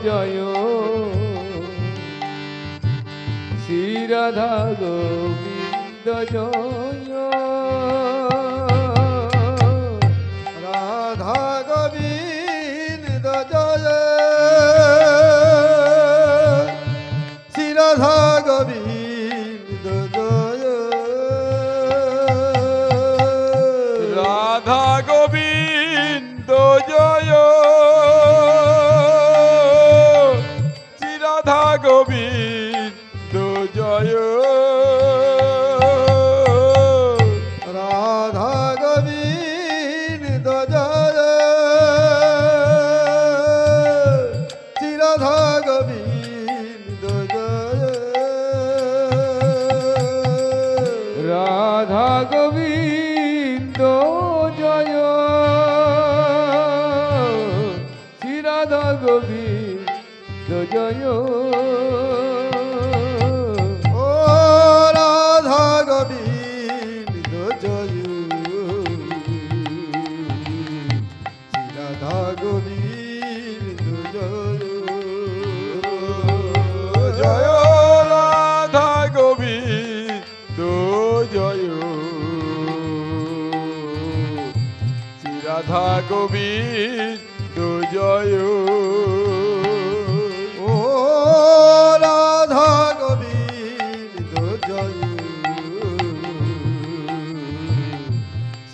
জয় Shri Radha Govinda জয় Radha Govinda জয় Shri Radha Govinda জয় Radha Govinda জয় Govinda জয় Radha Govinda জয় Shri Radha Govinda জয় Radha Govinda জয় Shri Radha Govinda জয় Radha Govinda জয় ও Radha Govinda জয় Shri Radha Govinda জয় ও Radha Govinda জয়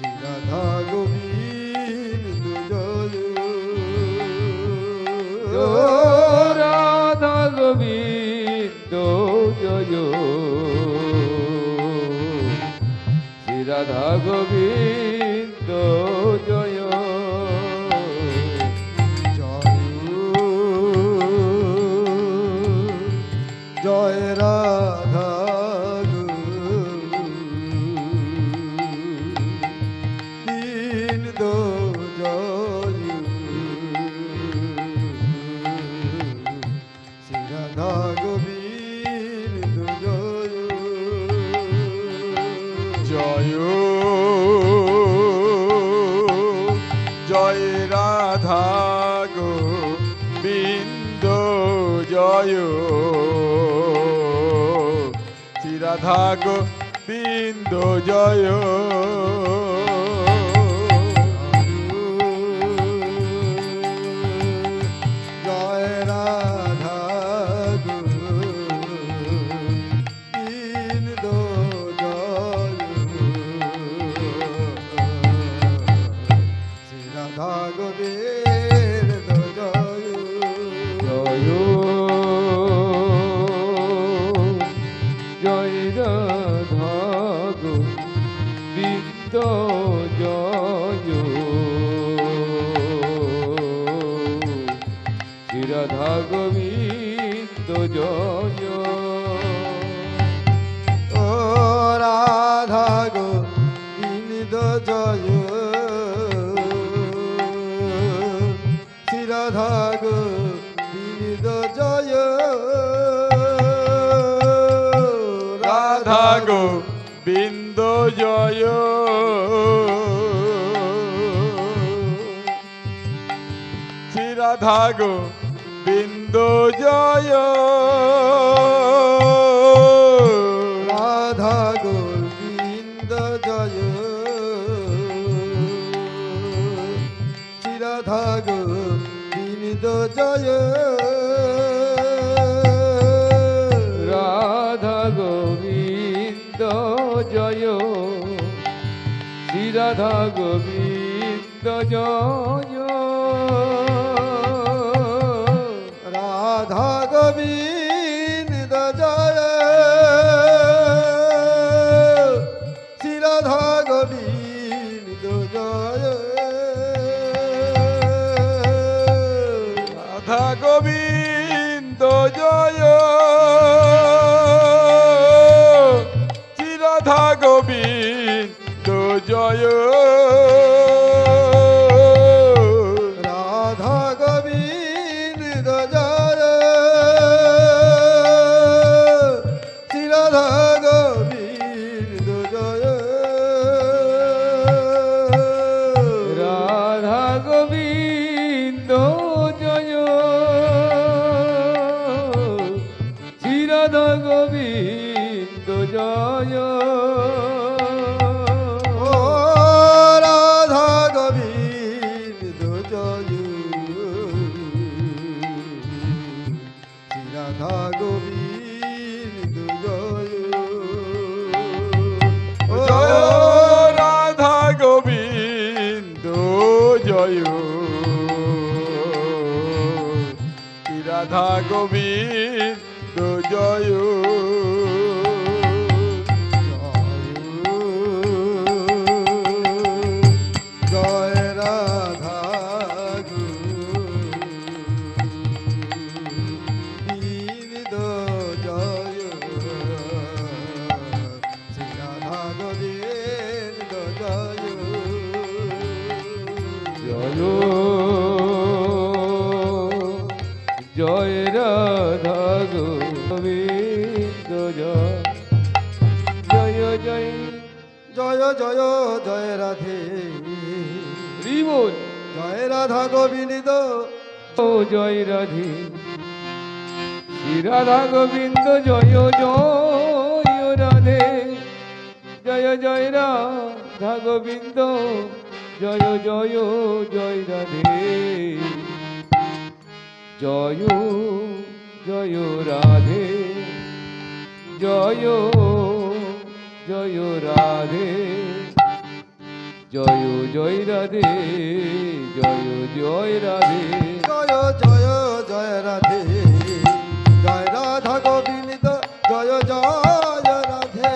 Shri Radha Govinda জয় জয় Radha Govinda জয় Shri Radha Govinda জয় জয় জয় Radha Govinda জয় Shri Radha Govinda জয় জয় Radha Govinda জয় Shri Radha Govinda জয় জয় জয় Radha Govinda জয় Shri Radha Govinda জয় ও Radha Govinda জয় Shri Radha Govinda জয় Radha Govinda জয় Shri Radha Govinda জয় Radha Govinda জয় Shri Radha Govinda জয় Radha Govinda জয় Shri Radha Govinda জয় Radha Govinda জয় Shri Radha Govinda জয় জয় Radha Govinda জয় Shri Radha Govinda জয় Radha Govinda জয় Shri Radha Govinda জয় Radha Govinda জয় Shri Radha Govinda জয় ও Radha Govinda জয় Shri Radha Govinda জয় ও জয় Radha Govinda জয় Shri Radha Govinda জয় জয় Radha Govinda জয় Shri Radha Govinda জয় জয় জয় Radha Govinda জয় জয় জয় জয় জয় জয় Radhe ribbon জয় Radha Govinda ও জয় Radhe Shri Radha Govinda জয় জয় Radhe জয় জয় Radha Govinda জয় জয় জয় Radhe জয় জয় Radhe জয় জয় Radhe জয় জয় Radhe জয় জয় Radhe জয় জয় জয় Radhe জয় Radha Govinda জয় জয় Radhe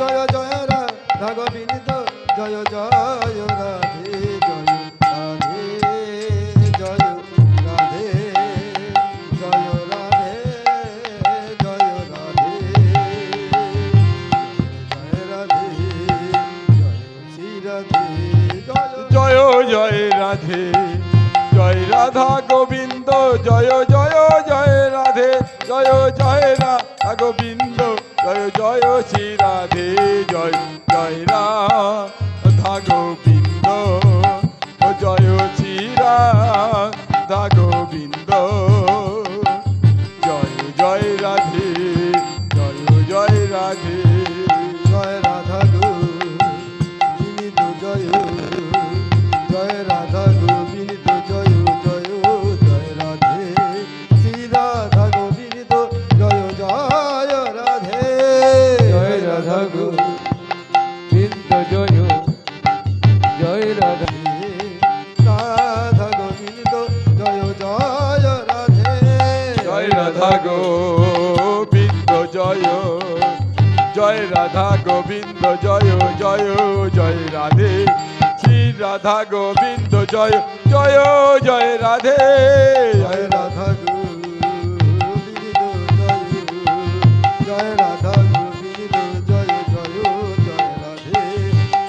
জয় জয় Radha Govinda জয় জয় Radhe জয় Radhe জয় Radhe জয় Radhe জয় Radhe জয় Radhe জয় Shri Radhe জয় জয় জয় Radhe জয় Radha Govinda জয় জয় জয় Radhe জয় জয় Radha Govinda জয় জয় Shri Radhe জয় জয় Radha Govinda জয় Shri Radha Govinda জয় জয় Radhe জয় জয় Radhe জয় Radha Govinda জয় জয় Radha Govinda জয় জয় জয় Radhe Shri Radha Govinda জয় জয় Radhe জয় Radha Govinda জয় জয় Radha Radha Govinda জয় জয় Radhe জয় Radha Govinda জয় জয় Radha Govinda জয় জয় জয় Radhe Shri Radha Govinda জয় জয় জয় Radhe জয় Radha Govinda জয় Radha Govinda জয় জয় জয় Radhe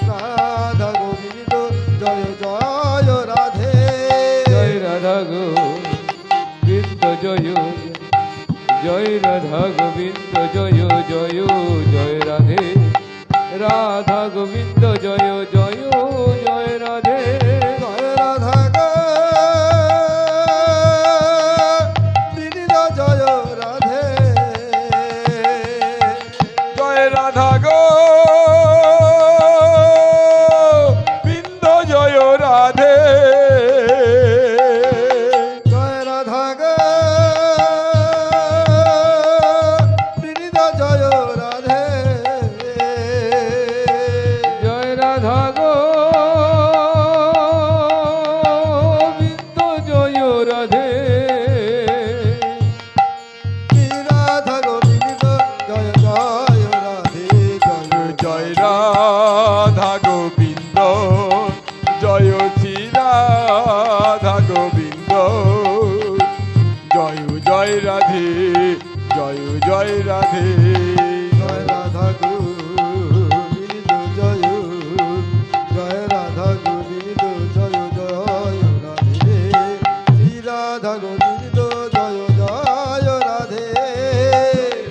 Radha Govinda জয় জয় Radhe জয় Radha Govinda জয় জয় Radha Govinda জয় জয় জয় Radhe Radha Govinda জয় জয় জয় Radhe জয় Radha Govinda জয় Radhe জয় Radha Govinda জয় Radhe জয় Radha Govinda জয় Radhe জয় Radha Govinda জয় Radhe জয় Radha Govinda জয় জয় Radha Govinda জয় জয় Radhe Shri Radha Govinda জয় জয় Radhe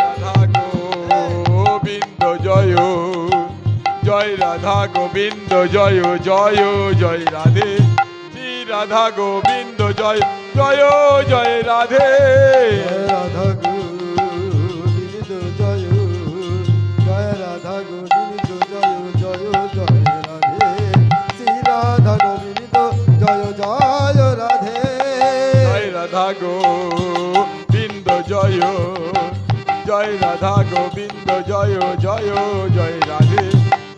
Radha Govinda জয় জয় Radha Govinda জয় জয় জয় Radhe Shri Radha Govinda জয় জয় জয় Radhe জয় Radha Govinda জয় জয় Radha Govinda জয় জয় জয় Radhe Shri Radha Govinda জয় জয় Radhe জয় Radha Govinda জয় জয় Radha Govinda জয় জয় জয় Radhe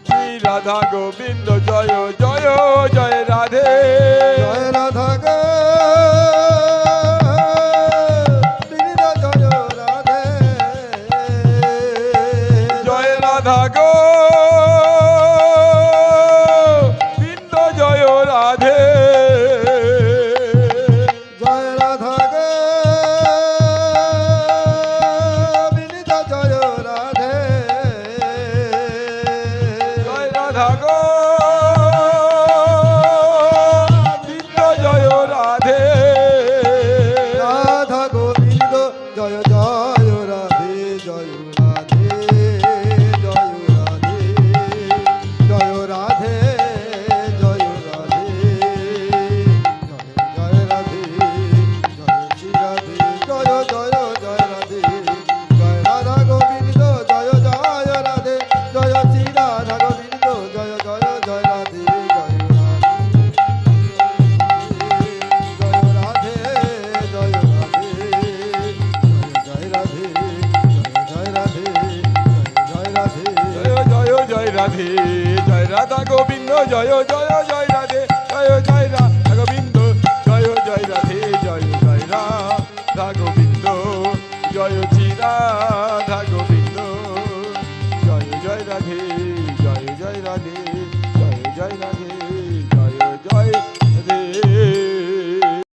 Shri Radha Govinda জয় জয় জয় Radhe জয় Radha Govinda জয় Radhe জয় Radha Govinda জয় Radhe জয় Radha Govinda জয় Radhe জয় Radha Govinda জয় Radhe Radha Govinda জয় জয় Radhe জয় Radhe জয় Radhe জয় Radhe জয় Radhe জয় Radhe জয় Shri Radhe জয় জয় জয় Radhe জয় Radha Govinda জয় জয় Radhe জয় Shri Radha Govinda জয় জয় জয় Radhe জয় Radhe জয় Radhe জয় Radhe জয় Radhe জয় Radhe জয় জয় জয় Radhe জয় Radha Govinda জয় জয় জয় Radhe